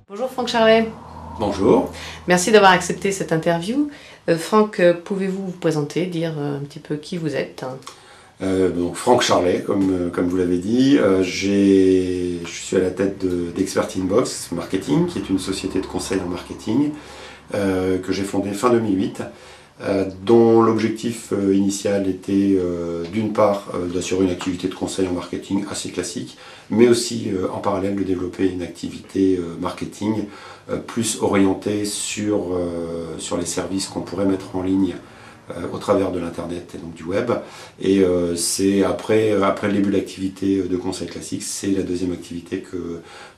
Bonjour Franck Charlet. Bonjour. Merci d'avoir accepté cette interview. Franck, pouvez-vous vous présenter, dire un petit peu qui vous êtes? Donc Franck Charlet, comme vous l'avez dit, je suis à la tête d'Expert Inbox Marketing, qui est une société de conseil en marketing que j'ai fondée fin 2008, dont l'objectif initial était d'une part d'assurer une activité de conseil en marketing assez classique, mais aussi en parallèle de développer une activité marketing plus orientée sur les services qu'on pourrait mettre en ligne au travers de l'internet et donc du web. Et c'est après le début de l'activité de conseil classique, c'est la deuxième activité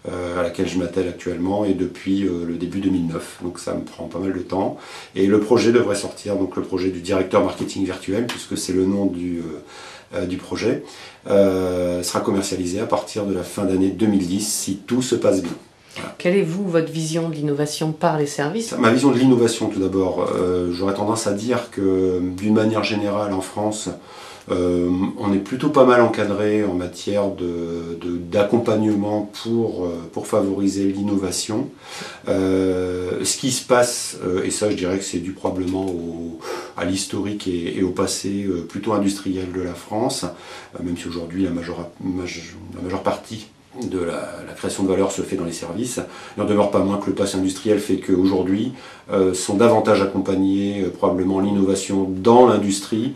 à laquelle je m'attelle actuellement, et depuis le début 2009, donc ça me prend pas mal de temps. Et le projet devrait sortir, donc le projet du directeur marketing virtuel, puisque c'est le nom du projet, sera commercialisé à partir de la fin d'année 2010 si tout se passe bien. Voilà. Quelle est votre vision de l'innovation par les services? Ma vision de l'innovation, tout d'abord, j'aurais tendance à dire que d'une manière générale en France, on est plutôt pas mal encadré en matière d'accompagnement pour favoriser l'innovation. Ce qui se passe, et ça je dirais que c'est dû probablement à l'historique et au passé plutôt industriel de la France, même si aujourd'hui la majeure partie de la création de valeur se fait dans les services. Il n'en demeure pas moins que le passé industriel fait qu'aujourd'hui sont davantage accompagnés probablement l'innovation dans l'industrie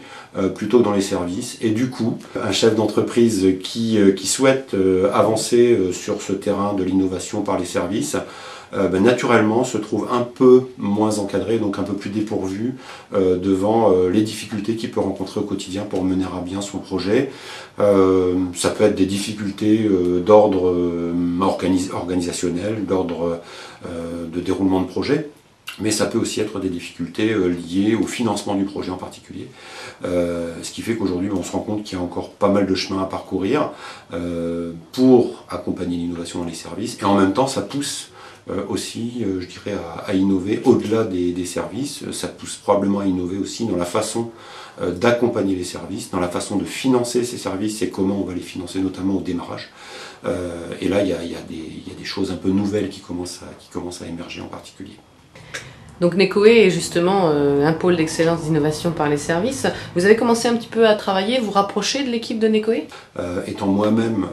plutôt que dans les services. Et du coup, un chef d'entreprise qui souhaite avancer sur ce terrain de l'innovation par les services, naturellement se trouve un peu moins encadré, donc un peu plus dépourvu devant les difficultés qu'il peut rencontrer au quotidien pour mener à bien son projet. Ça peut être des difficultés d'ordre organisationnel, d'ordre de déroulement de projet, mais ça peut aussi être des difficultés liées au financement du projet en particulier. Ce qui fait qu'aujourd'hui on se rend compte qu'il y a encore pas mal de chemin à parcourir pour accompagner l'innovation dans les services, et en même temps ça pousse aussi, je dirais, à innover au-delà des services. Ça pousse probablement à innover aussi dans la façon d'accompagner les services, dans la façon de financer ces services et comment on va les financer, notamment au démarrage. Et là, il y a des choses un peu nouvelles qui commencent à émerger en particulier. Donc Nekoe est justement un pôle d'excellence d'innovation par les services. Vous avez commencé un petit peu à travailler, vous rapprocher de l'équipe de Nekoe? Étant moi-même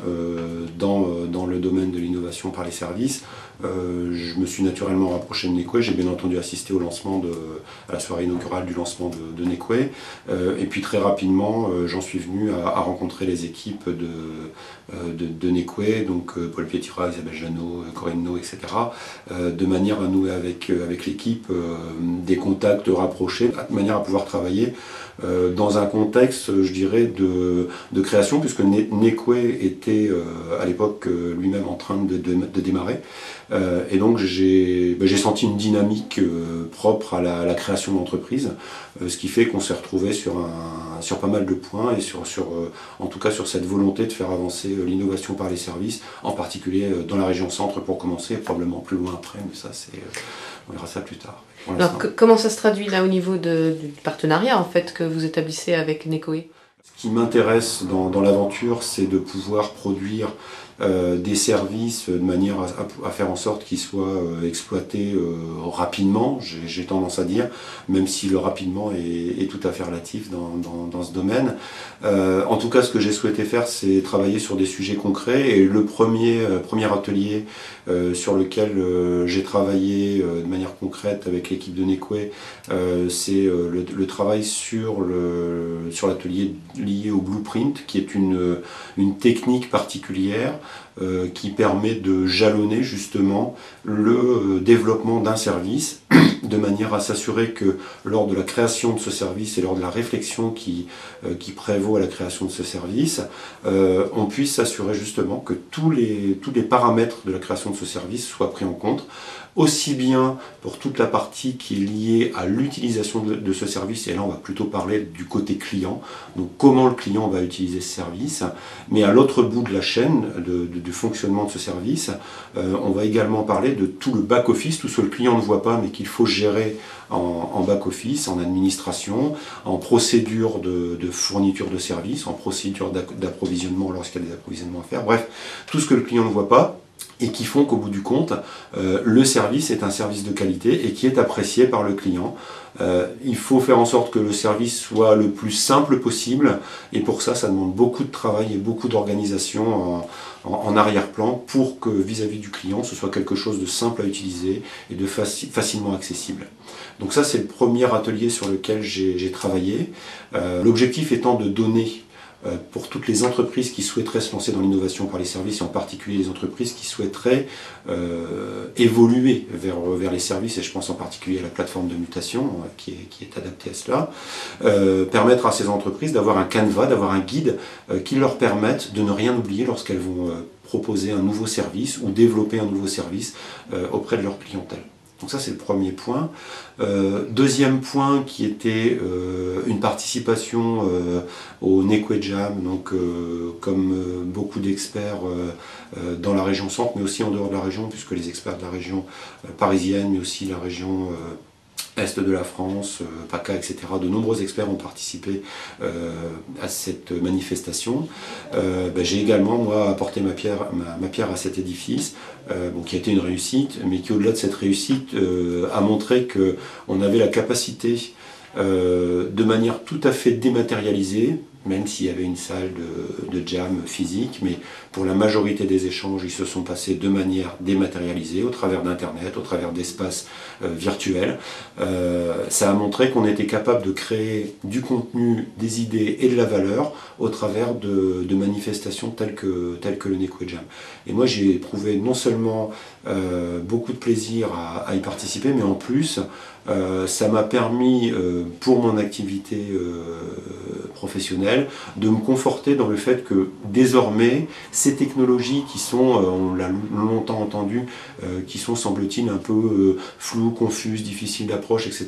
dans le domaine de l'innovation par les services, je me suis naturellement rapproché de Nekoe. J'ai bien entendu assisté à la soirée inaugurale du lancement de Nekoe. Et puis très rapidement, j'en suis venu à rencontrer les équipes de Nekoe, donc Paul Pietira, Isabelle Jeannot, Corinne No, etc. De manière à nouer avec l'équipe des contacts rapprochés, de manière à pouvoir travailler dans un contexte, je dirais, de création, puisque Nekoe était à l'époque lui-même en train de démarrer. Et donc j'ai senti une dynamique propre à la création d'entreprise, ce qui fait qu'on s'est retrouvé sur pas mal de points, et en tout cas sur cette volonté de faire avancer l'innovation par les services, en particulier dans la région centre pour commencer, et probablement plus loin après, mais ça on verra ça plus tard. Alors comment ça se traduit là au niveau du partenariat en fait que vous établissez avec Nekoe? Ce qui m'intéresse dans l'aventure, c'est de pouvoir produire des services de manière à faire en sorte qu'ils soient exploités rapidement, j'ai tendance à dire, même si le rapidement est tout à fait relatif dans ce domaine. En tout cas, ce que j'ai souhaité faire, c'est travailler sur des sujets concrets, et le premier atelier sur lequel j'ai travaillé de manière concrète avec l'équipe de Nekoe, c'est le travail sur l'atelier lié au blueprint, qui est une technique particulière qui permet de jalonner justement le développement d'un service de manière à s'assurer que lors de la création de ce service et lors de la réflexion qui prévaut à la création de ce service, on puisse s'assurer justement que tous les paramètres de la création de ce service soient pris en compte aussi bien pour toute la partie qui est liée à l'utilisation de ce service, et là on va plutôt parler du côté client, donc comment le client va utiliser ce service, mais à l'autre bout de la chaîne du fonctionnement de ce service, on va également parler de tout le back-office, tout ce que le client ne voit pas mais qu'il faut gérer en back-office, en administration, en procédure de fourniture de services, en procédure d'approvisionnement lorsqu'il y a des approvisionnements à faire, bref, tout ce que le client ne voit pas, et qui font qu'au bout du compte, le service est un service de qualité et qui est apprécié par le client. Il faut faire en sorte que le service soit le plus simple possible, et pour ça, ça demande beaucoup de travail et beaucoup d'organisation en arrière-plan pour que vis-à-vis du client, ce soit quelque chose de simple à utiliser et de facilement accessible. Donc ça, c'est le premier atelier sur lequel j'ai travaillé. L'objectif étant de donner pour toutes les entreprises qui souhaiteraient se lancer dans l'innovation par les services, et en particulier les entreprises qui souhaiteraient évoluer vers les services, et je pense en particulier à la plateforme de mutation qui est adaptée à cela, permettre à ces entreprises d'avoir un canevas, d'avoir un guide qui leur permette de ne rien oublier lorsqu'elles vont proposer un nouveau service ou développer un nouveau service auprès de leur clientèle. Donc ça, c'est le premier point. Deuxième point qui était une participation au Neque Jam, donc comme beaucoup d'experts dans la région centre, mais aussi en dehors de la région, puisque les experts de la région parisienne, mais aussi la région Est de la France, PACA, etc. De nombreux experts ont participé à cette manifestation. J'ai également, moi, apporté ma pierre à cet édifice, qui a été une réussite, mais qui, au-delà de cette réussite, a montré qu'on avait la capacité, de manière tout à fait dématérialisée, même s'il y avait une salle de jam physique, mais pour la majorité des échanges, ils se sont passés de manière dématérialisée, au travers d'Internet, au travers d'espaces virtuels. Ça a montré qu'on était capable de créer du contenu, des idées et de la valeur au travers de manifestations telles que le Neque Jam. Et moi, j'ai éprouvé non seulement beaucoup de plaisir à y participer, mais en plus, ça m'a permis, pour mon activité professionnelle, de me conforter dans le fait que désormais, ces technologies qui sont, on l'a longtemps entendu, qui sont, semble-t-il, un peu floues, confuses, difficiles d'approche, etc.,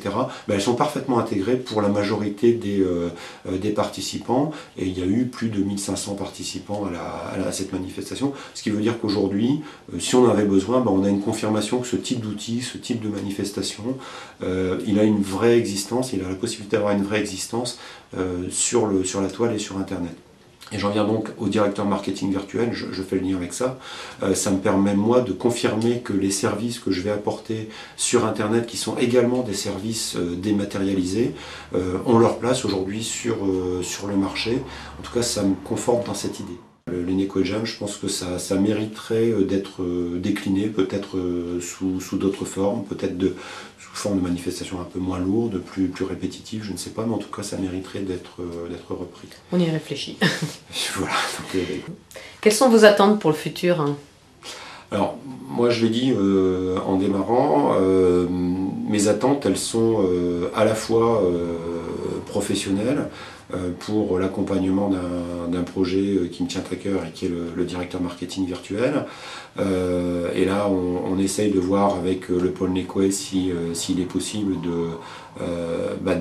elles sont parfaitement intégrées pour la majorité des participants, et il y a eu plus de 1500 participants à cette manifestation, ce qui veut dire qu'aujourd'hui, si on en avait besoin, on a une confirmation que ce type d'outil, ce type de manifestation, il a une vraie existence, il a la possibilité d'avoir une vraie existence sur la toile et sur Internet. Et j'en viens donc au directeur marketing virtuel, je fais le lien avec ça. Ça me permet, moi, de confirmer que les services que je vais apporter sur Internet, qui sont également des services dématérialisés, ont leur place aujourd'hui sur le marché. En tout cas, ça me conforte dans cette idée. Le Neque Jam, je pense que ça mériterait d'être décliné, peut-être sous d'autres formes, peut-être sous forme de manifestations un peu moins lourdes, plus répétitives, je ne sais pas, mais en tout cas ça mériterait d'être repris. On y réfléchit. Voilà. Donc, quelles sont vos attentes pour le futur, hein? Alors, moi je l'ai dit en démarrant, mes attentes, elles sont à la fois professionnelles, pour l'accompagnement d'un projet qui me tient à cœur et qui est le directeur marketing virtuel. Et là, on essaye de voir avec le pôle Neque s'il est possible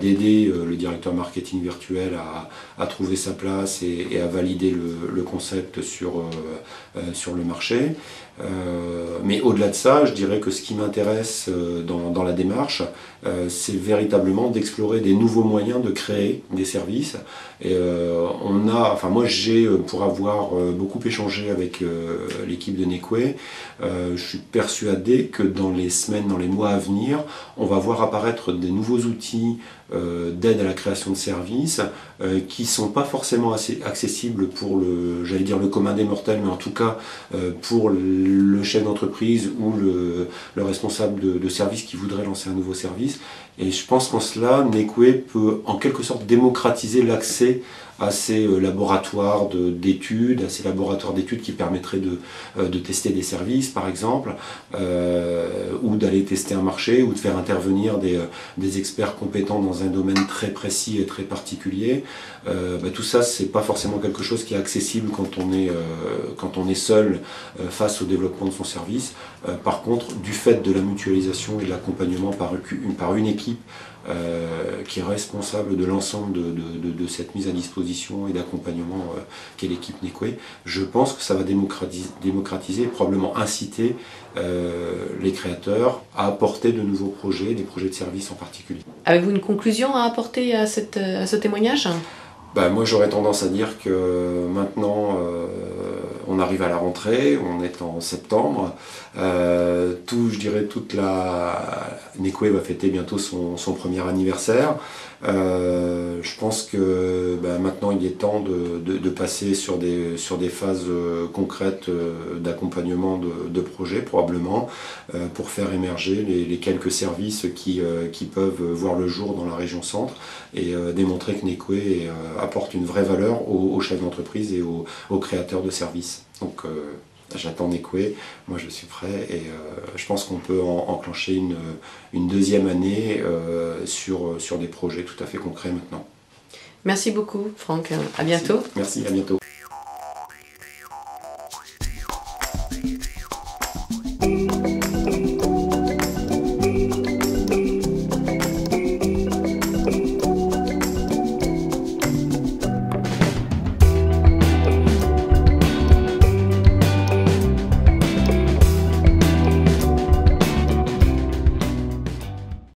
d'aider le directeur marketing virtuel à trouver sa place et à valider le concept sur le marché. Mais au-delà de ça, je dirais que ce qui m'intéresse dans la démarche, c'est véritablement d'explorer des nouveaux moyens de créer des services. Et moi j'ai, pour avoir beaucoup échangé avec l'équipe de Neque, je suis persuadé que dans les semaines, dans les mois à venir, on va voir apparaître des nouveaux outils d'aide à la création de services qui ne sont pas forcément assez accessibles pour le commun des mortels, mais en tout cas pour le chef d'entreprise ou le responsable de service qui voudrait lancer un nouveau service. Et je pense qu'en cela, Neque peut en quelque sorte démocratiser l'accès à ces laboratoires d'études, à ces laboratoires d'études qui permettraient de tester des services par exemple, ou d'aller tester un marché, ou de faire intervenir des experts compétents dans un domaine très précis et très particulier. Tout ça, c'est pas forcément quelque chose qui est accessible quand on est seul face au développement de son service. Par contre, du fait de la mutualisation et de l'accompagnement par une équipe qui est responsable de l'ensemble de cette mise à disposition et d'accompagnement qu'est l'équipe Nekoe, je pense que ça va démocratiser et probablement inciter les créateurs à apporter de nouveaux projets, des projets de service en particulier. Avez-vous une conclusion à apporter à ce témoignage ? Moi j'aurais tendance à dire que maintenant on arrive à la rentrée, on est en septembre, toute la Nekoe va fêter bientôt son premier anniversaire. Je pense que maintenant il est temps de passer sur des phases concrètes d'accompagnement de projets probablement pour faire émerger les quelques services qui peuvent voir le jour dans la région centre et démontrer que Nekoe apporte une vraie valeur aux chefs d'entreprise et aux créateurs de services. Donc j'attends Nekoe, moi je suis prêt et je pense qu'on peut enclencher une deuxième année sur des projets tout à fait concrets maintenant. Merci beaucoup Franck, à bientôt. Merci, à bientôt.